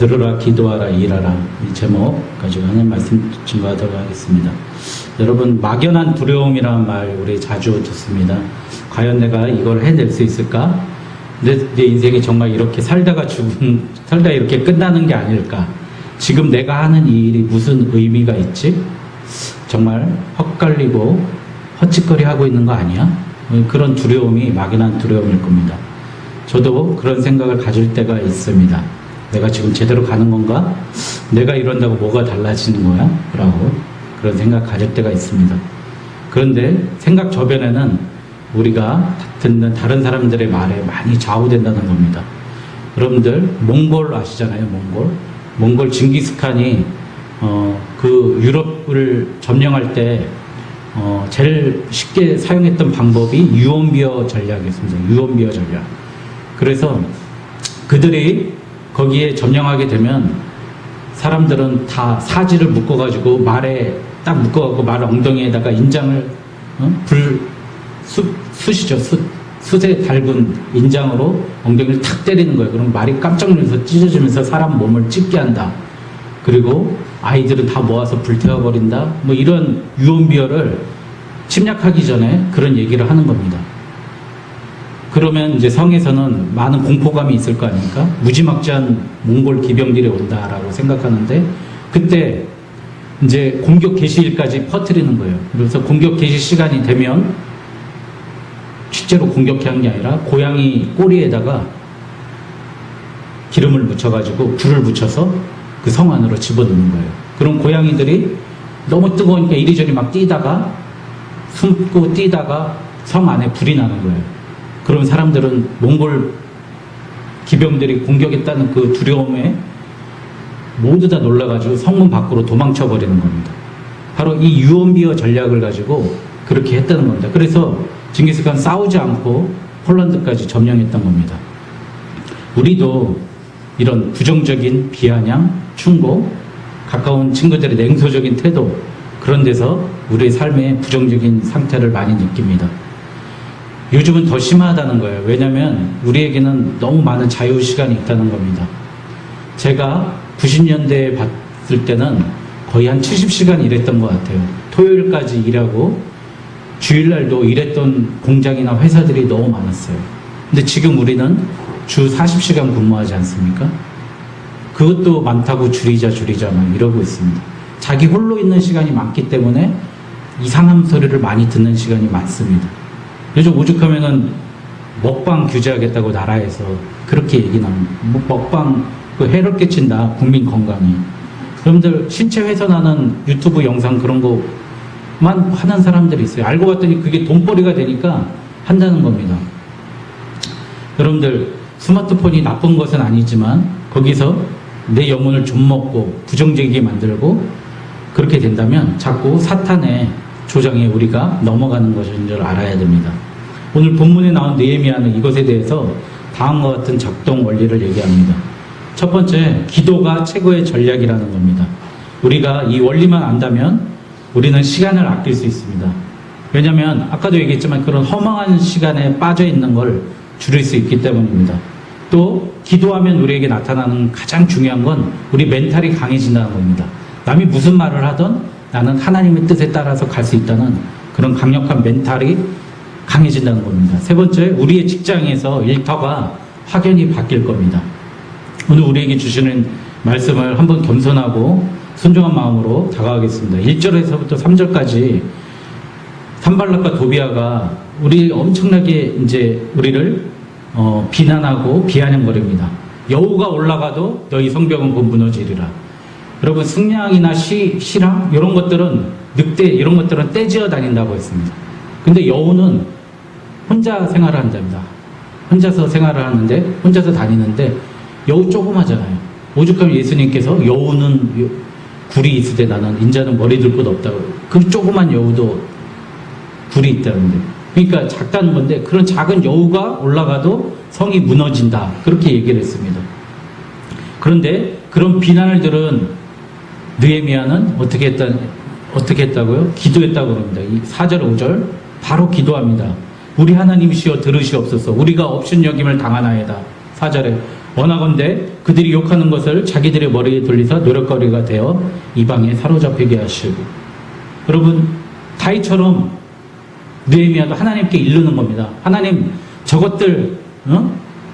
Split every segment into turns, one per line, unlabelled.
들으라 기도하라 일하라 이 제목 가지고 하는 말씀 증거하도록 하겠습니다. 여러분 막연한 두려움이라는 말 우리 자주 듣습니다. 과연 내가 이걸 해낼 수 있을까? 내 인생이 정말 이렇게 살다가 이렇게 끝나는 게 아닐까? 지금 내가 하는 이 일이 무슨 의미가 있지? 정말 헛갈리고 헛짓거리 하고 있는 거 아니야? 그런 두려움이 막연한 두려움일 겁니다. 저도 그런 생각을 가질 때가 있습니다. 내가 지금 제대로 가는 건가? 내가 이런다고 뭐가 달라지는 거야? 라고 그런 생각 가질 때가 있습니다. 그런데 생각 저변에는 우리가 듣는 다른 사람들의 말에 많이 좌우된다는 겁니다. 여러분들 몽골 아시잖아요. 몽골 징기스칸이 그 유럽을 점령할 때 제일 쉽게 사용했던 방법이 유언비어 전략이었습니다. 유언비어 전략. 그래서 그들이 거기에 점령하게 되면 사람들은 다 사지를 묶어가지고 말에 딱 묶어가지고 말 엉덩이에다가 인장을 숯이죠. 숯에 달군 인장으로 엉덩이를 탁 때리는 거예요. 그럼 말이 깜짝 놀라서 찢어지면서 사람 몸을 찢게 한다. 그리고 아이들은 다 모아서 불태워버린다. 뭐 이런 유언비어를 침략하기 전에 그런 얘기를 하는 겁니다. 그러면 이제 성에서는 많은 공포감이 있을 거 아닙니까? 무지막지한 몽골 기병들이 온다라고 생각하는데 그때 이제 공격 개시일까지 퍼뜨리는 거예요. 그래서 공격 개시 시간이 되면 실제로 공격한 게 아니라 고양이 꼬리에다가 기름을 묻혀가지고 불을 붙여서 그 성 안으로 집어넣는 거예요. 그럼 고양이들이 너무 뜨거우니까 이리저리 막 뛰다가 숨고 뛰다가 성 안에 불이 나는 거예요. 그럼 사람들은 몽골 기병들이 공격했다는 그 두려움에 모두 다 놀라가지고 성문 밖으로 도망쳐 버리는 겁니다. 바로 이 유언비어 전략을 가지고 그렇게 했다는 겁니다. 그래서 징기스칸 싸우지 않고 폴란드까지 점령했던 겁니다. 우리도 이런 부정적인 비아냥, 충고, 가까운 친구들의 냉소적인 태도 그런 데서 우리의 삶의 부정적인 상태를 많이 느낍니다. 요즘은 더 심하다는 거예요. 왜냐하면 우리에게는 너무 많은 자유시간이 있다는 겁니다. 제가 90년대에 봤을 때는 거의 한 70시간 일했던 것 같아요. 토요일까지 일하고 주일날도 일했던 공장이나 회사들이 너무 많았어요. 근데 지금 우리는 주 40시간 근무하지 않습니까? 그것도 많다고 줄이자 막 이러고 있습니다. 자기 홀로 있는 시간이 많기 때문에 이상한 소리를 많이 듣는 시간이 많습니다. 요즘 오죽하면은 먹방 규제하겠다고 나라에서 그렇게 얘기 나옵니다. 먹방 그 해를 끼친다 국민 건강에. 여러분들 신체 훼손하는 유튜브 영상 그런 거만 하는 사람들이 있어요. 알고 봤더니 그게 돈벌이가 되니까 한다는 겁니다. 여러분들 스마트폰이 나쁜 것은 아니지만 거기서 내 영혼을 좀먹고 부정적이게 만들고 그렇게 된다면 자꾸 사탄의 조장에 우리가 넘어가는 것인 줄 알아야 됩니다. 오늘 본문에 나온 느헤미야는 이것에 대해서 다음과 같은 작동 원리를 얘기합니다. 첫 번째, 기도가 최고의 전략이라는 겁니다. 우리가 이 원리만 안다면 우리는 시간을 아낄 수 있습니다. 왜냐하면 아까도 얘기했지만 그런 허망한 시간에 빠져 있는 걸 줄일 수 있기 때문입니다. 또 기도하면 우리에게 나타나는 가장 중요한 건 우리 멘탈이 강해진다는 겁니다. 남이 무슨 말을 하던 나는 하나님의 뜻에 따라서 갈 수 있다는 그런 강력한 멘탈이 강해진다는 겁니다. 세 번째, 우리의 직장에서 일터가 확연히 바뀔 겁니다. 오늘 우리에게 주시는 말씀을 한번 겸손하고 순종한 마음으로 다가가겠습니다. 1절에서부터 3절까지 산발락과 도비아가 우리 엄청나게 이제 우리를 비난하고 비아냥거립니다. 여우가 올라가도 너희 성벽은 곧 무너지리라. 여러분 승냥이나 시랑 이런 것들은 늑대 이런 것들은 떼지어 다닌다고 했습니다. 근데 여우는 혼자 생활을 한답니다. 혼자서 생활을 하는데 혼자서 다니는데 여우 조그마잖아요. 오죽하면 예수님께서 여우는 굴이 있으되 나는 인자는 머리 둘 곳 없다고. 그 조그만 여우도 굴이 있다는데 그러니까 작다는 건데 그런 작은 여우가 올라가도 성이 무너진다 그렇게 얘기를 했습니다. 그런데 그런 비난을 들은 느헤미야는 어떻게 했다고요? 기도했다고 합니다. 4절 5절 바로 기도합니다. 우리 하나님이시여 들으시옵소서. 우리가 업신여김을 당하나이다. 4절에 원하건대 그들이 욕하는 것을 자기들의 머리에 돌리사 노력거리가 되어 이방에 사로잡히게 하시고. 여러분, 다윗처럼 느헤미야도 하나님께 이르는 겁니다. 하나님, 저것들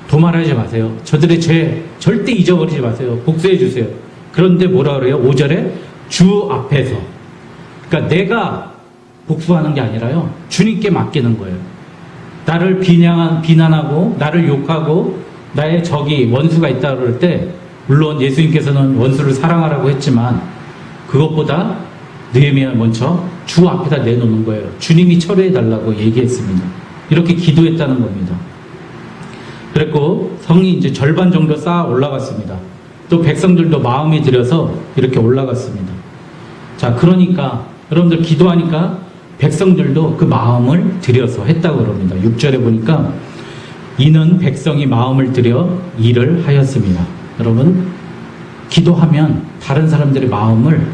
도말하지 마세요. 저들의 죄 절대 잊어버리지 마세요. 복수해 주세요. 그런데 뭐라 그래요? 5절에 주 앞에서. 그러니까 내가 복수하는 게 아니라요, 주님께 맡기는 거예요. 나를 비난하고 나를 욕하고 나의 적이 원수가 있다 그럴 때, 물론 예수님께서는 원수를 사랑하라고 했지만 그것보다 느헤미야 먼저 주 앞에다 내놓는 거예요. 주님이 처리해 달라고 얘기했습니다. 이렇게 기도했다는 겁니다. 그랬고 성이 이제 절반 정도 쌓아 올라갔습니다. 또 백성들도 마음이 들여서 이렇게 올라갔습니다. 자, 그러니까 여러분들 기도하니까 백성들도 그 마음을 들여서 했다고 그럽니다. 6절에 보니까 이는 백성이 마음을 들여 일을 하였습니다. 여러분, 기도하면 다른 사람들의 마음을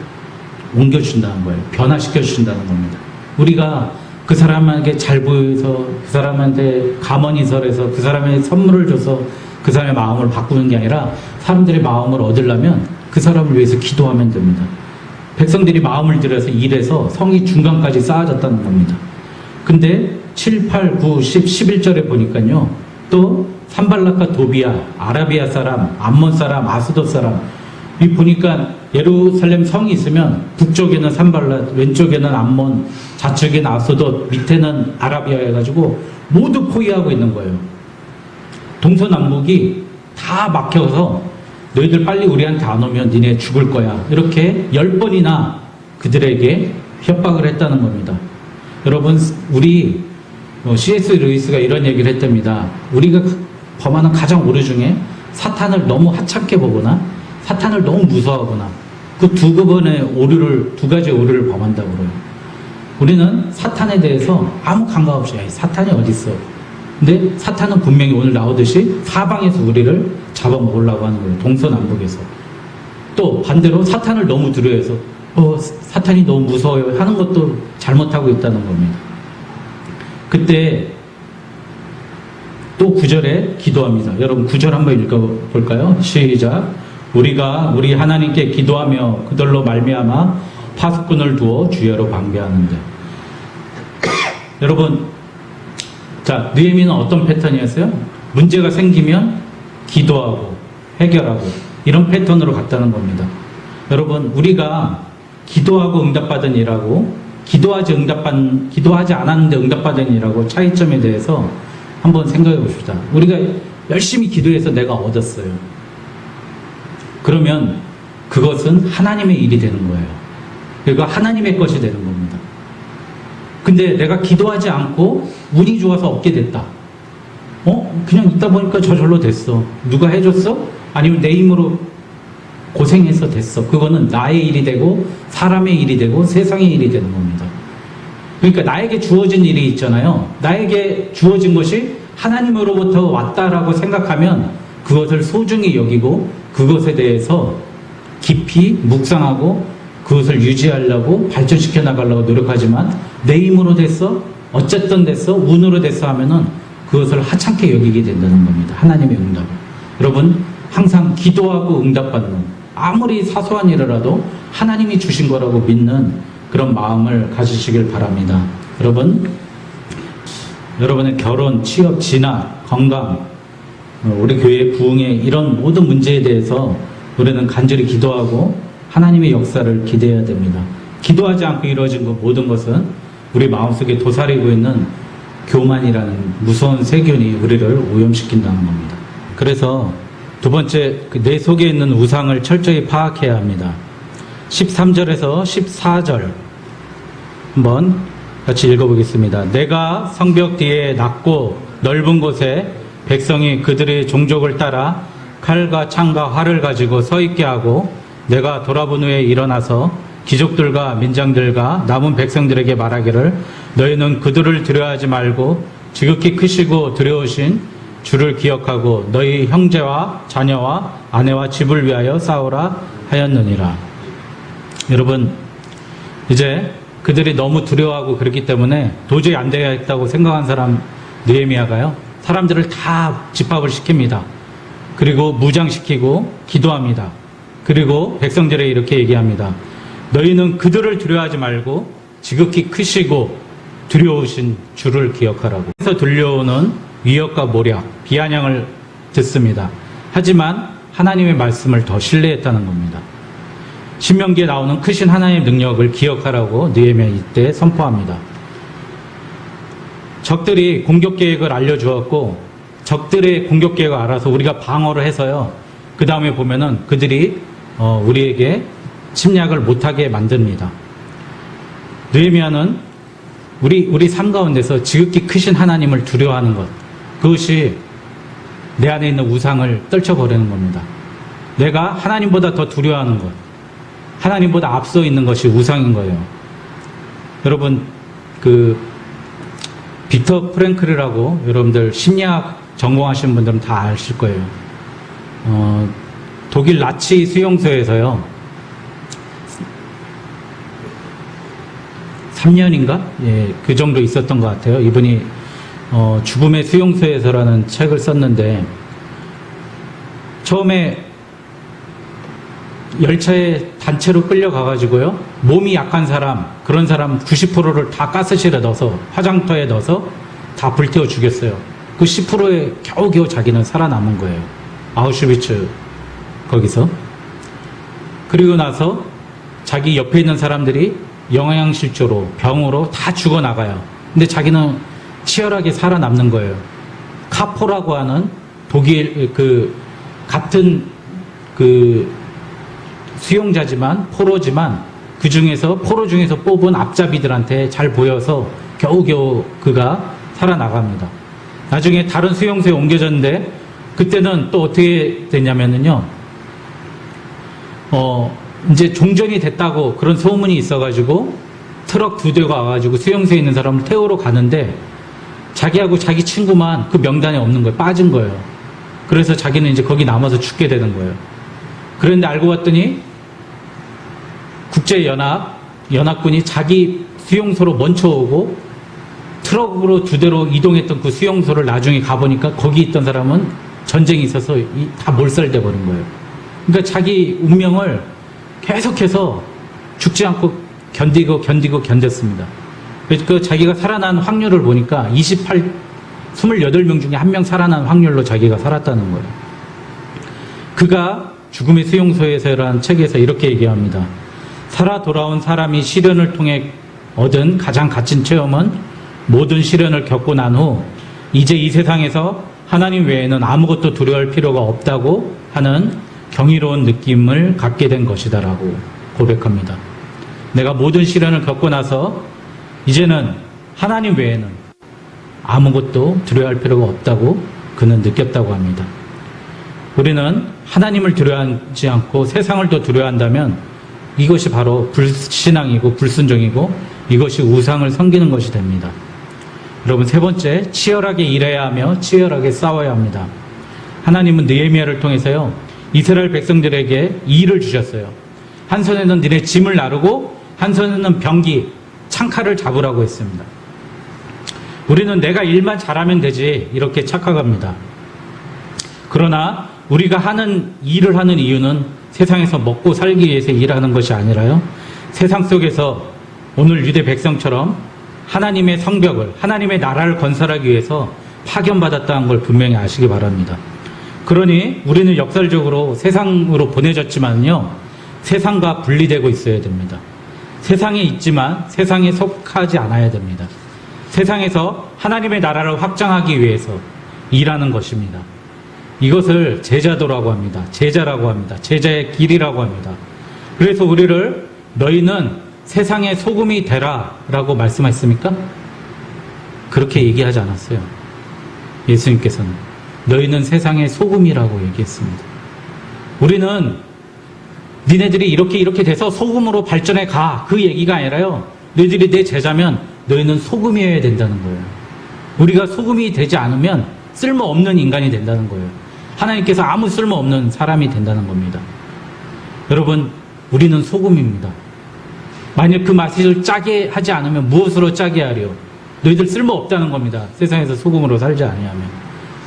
옮겨준다는 거예요. 변화시켜준다는 겁니다. 우리가 그 사람에게 잘 보여서, 그 사람한테 감언이 설해서, 그 사람에게 선물을 줘서 그 사람의 마음을 바꾸는 게 아니라 사람들의 마음을 얻으려면 그 사람을 위해서 기도하면 됩니다. 백성들이 마음을 들여서 일해서 성이 중간까지 쌓아졌다는 겁니다. 근데 7, 8, 9, 10, 11절에 보니까요, 또 산발락과 도비야, 아라비아 사람, 암몬 사람, 아스돗 사람, 이 보니까 예루살렘 성이 있으면 북쪽에는 산발락, 왼쪽에는 암몬, 좌측에는 아스돗, 밑에는 아라비아 해가지고 모두 포위하고 있는 거예요. 동서남북이 다 막혀서 너희들 빨리 우리한테 안 오면 니네 죽을 거야. 이렇게 10번이나 그들에게 협박을 했다는 겁니다. 여러분, 우리 C.S. 루이스가 이런 얘기를 했답니다. 우리가 범하는 가장 오류 중에 사탄을 너무 하찮게 보거나 사탄을 너무 무서워하거나 그 두 가지 오류를 범한다고 그래요. 우리는 사탄에 대해서 아무 감각 없이, 사탄이 어딨어. 근데 사탄은 분명히 오늘 나오듯이 사방에서 우리를 잡아먹으려고 하는 거예요. 동서남북에서. 또 반대로 사탄을 너무 두려워해서 사탄이 너무 무서워요 하는 것도 잘못하고 있다는 겁니다. 그때 또 9절에 기도합니다. 여러분 9절 한번 읽어볼까요? 시작. 우리가 우리 하나님께 기도하며 그들로 말미암아 파수꾼을 두어 주야로 방배하는데. 여러분, 자, 느헤미야는 어떤 패턴이었어요? 문제가 생기면 기도하고 해결하고 이런 패턴으로 갔다는 겁니다. 여러분, 우리가 기도하고 응답받은 일하고 기도하지 않았는데 응답받은 일하고 차이점에 대해서 한번 생각해 봅시다. 우리가 열심히 기도해서 내가 얻었어요. 그러면 그것은 하나님의 일이 되는 거예요. 그러니까 하나님의 것이 되는 겁니다. 근데 내가 기도하지 않고 운이 좋아서 얻게 됐다. 그냥 있다 보니까 저절로 됐어. 누가 해줬어? 아니면 내 힘으로 고생해서 됐어. 그거는 나의 일이 되고 사람의 일이 되고 세상의 일이 되는 겁니다. 그러니까 나에게 주어진 일이 있잖아요. 나에게 주어진 것이 하나님으로부터 왔다라고 생각하면 그것을 소중히 여기고 그것에 대해서 깊이 묵상하고 그것을 유지하려고 발전시켜 나가려고 노력하지만 내 힘으로 됐어? 어쨌든 됐어? 운으로 됐어? 하면은 그것을 하찮게 여기게 된다는 겁니다. 하나님의 응답을. 여러분, 항상 기도하고 응답받는, 아무리 사소한 일이라도 하나님이 주신 거라고 믿는 그런 마음을 가지시길 바랍니다. 여러분의 결혼, 취업, 진학, 건강, 우리 교회의 부흥에 이런 모든 문제에 대해서 우리는 간절히 기도하고 하나님의 역사를 기대해야 됩니다. 기도하지 않고 이루어진 모든 것은 우리 마음속에 도사리고 있는 교만이라는 무서운 세균이 우리를 오염시킨다는 겁니다. 그래서 두 번째, 내 속에 있는 우상을 철저히 파악해야 합니다. 13절에서 14절 한번 같이 읽어보겠습니다. 내가 성벽 뒤에 낮고 넓은 곳에 백성이 그들의 종족을 따라 칼과 창과 활을 가지고 서 있게 하고 내가 돌아본 후에 일어나서 귀족들과 민장들과 남은 백성들에게 말하기를 너희는 그들을 두려워하지 말고 지극히 크시고 두려우신 주를 기억하고 너희 형제와 자녀와 아내와 집을 위하여 싸우라 하였느니라. 여러분, 이제 그들이 너무 두려워하고 그렇기 때문에 도저히 안 되겠다고 생각한 사람 느헤미야가요, 사람들을 다 집합을 시킵니다. 그리고 무장시키고 기도합니다. 그리고 백성들에게 이렇게 얘기합니다. 너희는 그들을 두려워하지 말고 지극히 크시고 두려우신 주를 기억하라고. 그래서 들려오는 위협과 모략, 비아냥을 듣습니다. 하지만 하나님의 말씀을 더 신뢰했다는 겁니다. 신명기에 나오는 크신 하나님의 능력을 기억하라고 느헤미야 이때 선포합니다. 적들이 공격 계획을 알려주었고 적들의 공격 계획을 알아서 우리가 방어를 해서요. 그 다음에 보면은 그들이 우리에게 침략을 못하게 만듭니다. 느헤미야는 우리 삶 가운데서 지극히 크신 하나님을 두려워하는 것, 그것이 내 안에 있는 우상을 떨쳐버리는 겁니다. 내가 하나님보다 더 두려워하는 것, 하나님보다 앞서 있는 것이 우상인 거예요. 여러분, 빅터 프랭클이라고 여러분들 심리학 전공하시는 분들은 다 아실 거예요. 독일 나치 수용소에서요, 3년인가? 예, 그 정도 있었던 것 같아요. 이분이 죽음의 수용소에서라는 책을 썼는데, 처음에 열차에 단체로 끌려가가지고요, 몸이 약한 사람, 그런 사람 90%를 다 가스실에 넣어서, 화장터에 넣어서 다 불태워 죽였어요. 그 10%에 겨우겨우 자기는 살아남은 거예요. 아우슈비츠 거기서. 그리고 나서 자기 옆에 있는 사람들이 영양실조로, 병으로 다 죽어나가요. 근데 자기는 치열하게 살아남는 거예요. 카포라고 하는 독일 같은 수용자지만, 포로지만, 포로 중에서 뽑은 앞잡이들한테 잘 보여서 겨우겨우 그가 살아나갑니다. 나중에 다른 수용소에 옮겨졌는데, 그때는 또 어떻게 됐냐면요, 이제 종전이 됐다고 그런 소문이 있어가지고, 트럭 2대가 와가지고 수용소에 있는 사람을 태우러 가는데, 자기하고 자기 친구만 그 명단에 없는 거예요. 빠진 거예요. 그래서 자기는 이제 거기 남아서 죽게 되는 거예요. 그런데 알고 봤더니 국제연합군이 자기 수용소로 먼저 오고 트럭으로 2대로 이동했던 그 수용소를 나중에 가보니까 거기 있던 사람은 전쟁이 있어서 다 몰살돼 버린 거예요. 그러니까 자기 운명을 계속해서 죽지 않고 견뎠습니다. 그래서 자기가 살아난 확률을 보니까 28명 중에 1명 살아난 확률로 자기가 살았다는 거예요. 그가 죽음의 수용소에서라는 책에서 이렇게 얘기합니다. 살아 돌아온 사람이 시련을 통해 얻은 가장 값진 체험은 모든 시련을 겪고 난 후 이제 이 세상에서 하나님 외에는 아무것도 두려워할 필요가 없다고 하는 경이로운 느낌을 갖게 된 것이다라고 고백합니다. 내가 모든 시련을 겪고 나서 이제는 하나님 외에는 아무것도 두려워할 필요가 없다고 그는 느꼈다고 합니다. 우리는 하나님을 두려워하지 않고 세상을 더 두려워한다면 이것이 바로 불신앙이고 불순종이고 이것이 우상을 섬기는 것이 됩니다. 여러분, 세 번째, 치열하게 일해야 하며 치열하게 싸워야 합니다. 하나님은 느헤미야를 통해서요, 이스라엘 백성들에게 일을 주셨어요. 한 손에는 니네 짐을 나르고 한 손에는 병기, 창칼을 잡으라고 했습니다. 우리는 내가 일만 잘하면 되지 이렇게 착각합니다. 그러나 우리가 일을 하는 이유는 세상에서 먹고 살기 위해서 일하는 것이 아니라요, 세상 속에서 오늘 유대 백성처럼 하나님의 성벽을, 하나님의 나라를 건설하기 위해서 파견받았다는 걸 분명히 아시기 바랍니다. 그러니 우리는 역설적으로 세상으로 보내졌지만요, 세상과 분리되고 있어야 됩니다. 세상에 있지만 세상에 속하지 않아야 됩니다. 세상에서 하나님의 나라를 확장하기 위해서 일하는 것입니다. 이것을 제자도라고 합니다. 제자라고 합니다. 제자의 길이라고 합니다. 그래서 우리를 너희는 세상의 소금이 되라 라고 말씀하셨습니까? 그렇게 얘기하지 않았어요. 예수님께서는 너희는 세상의 소금이라고 얘기했습니다. 우리는 니네들이 이렇게 돼서 소금으로 발전해 가, 그 얘기가 아니라요, 너희들이 내 제자면 너희는 소금이어야 된다는 거예요. 우리가 소금이 되지 않으면 쓸모없는 인간이 된다는 거예요. 하나님께서 아무 쓸모없는 사람이 된다는 겁니다. 여러분, 우리는 소금입니다. 만약 그 맛을 짜게 하지 않으면 무엇으로 짜게 하려? 너희들 쓸모없다는 겁니다. 세상에서 소금으로 살지 아니하면.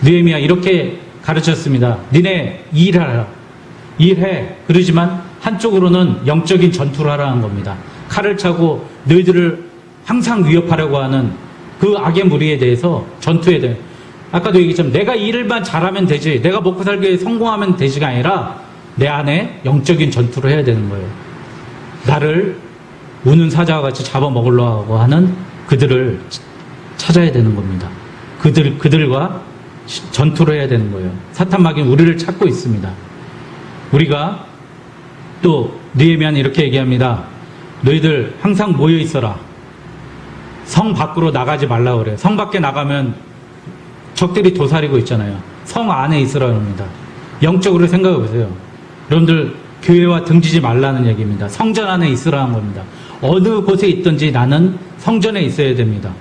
느헤미야 이렇게 가르쳤습니다. 니네 일하라. 일해. 그러지만 한쪽으로는 영적인 전투를 하라는 겁니다. 칼을 차고 너희들을 항상 위협하려고 하는 그 악의 무리에 대해서 전투에 대해 아까도 얘기했지만 내가 일만 잘하면 되지, 내가 먹고 살기에 성공하면 되지가 아니라 내 안에 영적인 전투를 해야 되는 거예요. 나를 우는 사자와 같이 잡아먹으려고 하는 그들을 찾아야 되는 겁니다. 그들과 전투를 해야 되는 거예요. 사탄 마귀는 우리를 찾고 있습니다. 우리가 또 느헤미야는 이렇게 얘기합니다. 너희들 항상 모여 있어라. 성 밖으로 나가지 말라고 그래요. 성 밖에 나가면 적들이 도사리고 있잖아요. 성 안에 있으라 합니다. 영적으로 생각해 보세요. 여러분들 교회와 등지지 말라는 얘기입니다. 성전 안에 있으라는 겁니다. 어느 곳에 있든지 나는 성전에 있어야 됩니다.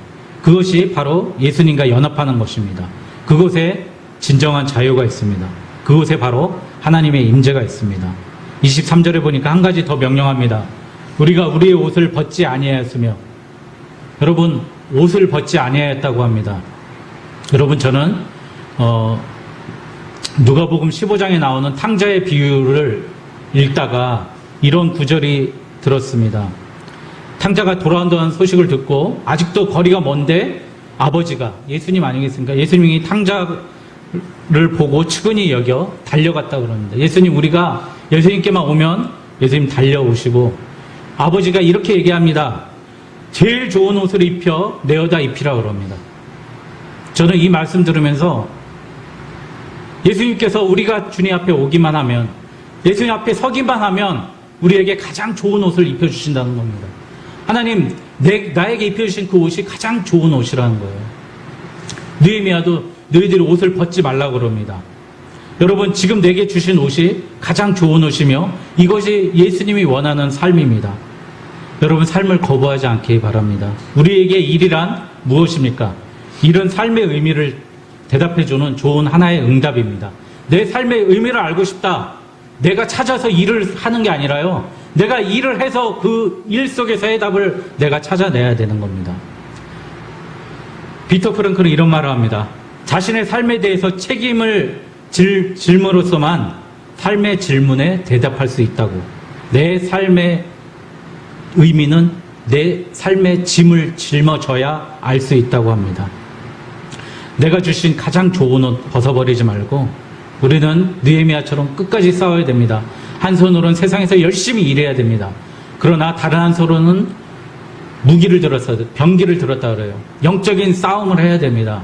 그것이 바로 예수님과 연합하는 것입니다. 그곳에 진정한 자유가 있습니다. 그곳에 바로 하나님의 임재가 있습니다. 23절에 보니까 한 가지 더 명령합니다. 우리가 우리의 옷을 벗지 아니하였으며, 여러분 옷을 벗지 아니하였다고 합니다. 여러분 저는 누가복음 15장에 나오는 탕자의 비유를 읽다가 이런 구절이 들었습니다. 탕자가 돌아온다는 소식을 듣고 아직도 거리가 먼데 아버지가, 예수님 아니겠습니까? 예수님이 탕자를 보고 측은히 여겨 달려갔다고 그럽니다. 우리가 예수님께만 오면 예수님 달려오시고, 아버지가 이렇게 얘기합니다. 제일 좋은 옷을 입혀 내어다 입히라 그럽니다. 저는 이 말씀 들으면서 예수님께서 우리가 주님 앞에 오기만 하면, 예수님 앞에 서기만 하면 우리에게 가장 좋은 옷을 입혀주신다는 겁니다. 하나님, 나에게 입혀주신 그 옷이 가장 좋은 옷이라는 거예요. 느헤미야도 너희들이 옷을 벗지 말라고 그럽니다. 여러분, 지금 내게 주신 옷이 가장 좋은 옷이며 이것이 예수님이 원하는 삶입니다. 여러분, 삶을 거부하지 않기 바랍니다. 우리에게 일이란 무엇입니까? 이런 삶의 의미를 대답해주는 좋은 하나의 응답입니다. 내 삶의 의미를 알고 싶다. 내가 찾아서 일을 하는 게 아니라요. 내가 일을 해서 그 일 속에서의 답을 내가 찾아내야 되는 겁니다. 비터 프랭클은 이런 말을 합니다. 자신의 삶에 대해서 책임을 질므로써만 삶의 질문에 대답할 수 있다고. 내 삶의 의미는 내 삶의 짐을 짊어져야 알 수 있다고 합니다. 내가 주신 가장 좋은 옷 벗어버리지 말고 우리는 느헤미야처럼 끝까지 싸워야 됩니다. 한 손으로는 세상에서 열심히 일해야 됩니다. 그러나 다른 한 손으로는 무기를 들었어, 병기를 들었다 그래요. 영적인 싸움을 해야 됩니다.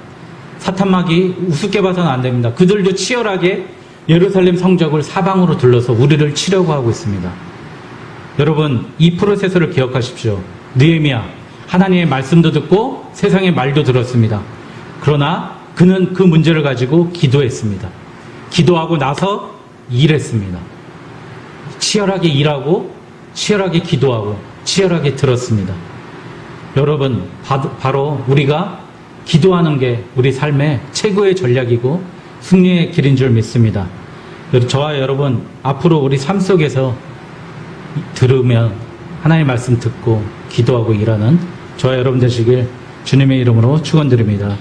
사탄마귀 우습게 봐서는 안 됩니다. 그들도 치열하게 예루살렘 성적을 사방으로 둘러서 우리를 치려고 하고 있습니다. 여러분, 이 프로세스를 기억하십시오. 느헤미야, 하나님의 말씀도 듣고 세상의 말도 들었습니다. 그러나 그는 그 문제를 가지고 기도했습니다. 기도하고 나서 일했습니다. 치열하게 일하고 치열하게 기도하고 치열하게 들었습니다. 여러분, 바로 우리가 기도하는 게 우리 삶의 최고의 전략이고 승리의 길인 줄 믿습니다. 저와 여러분, 앞으로 우리 삶 속에서 들으면 하나님의 말씀 듣고 기도하고 일하는 저와 여러분 되시길 주님의 이름으로 축원드립니다.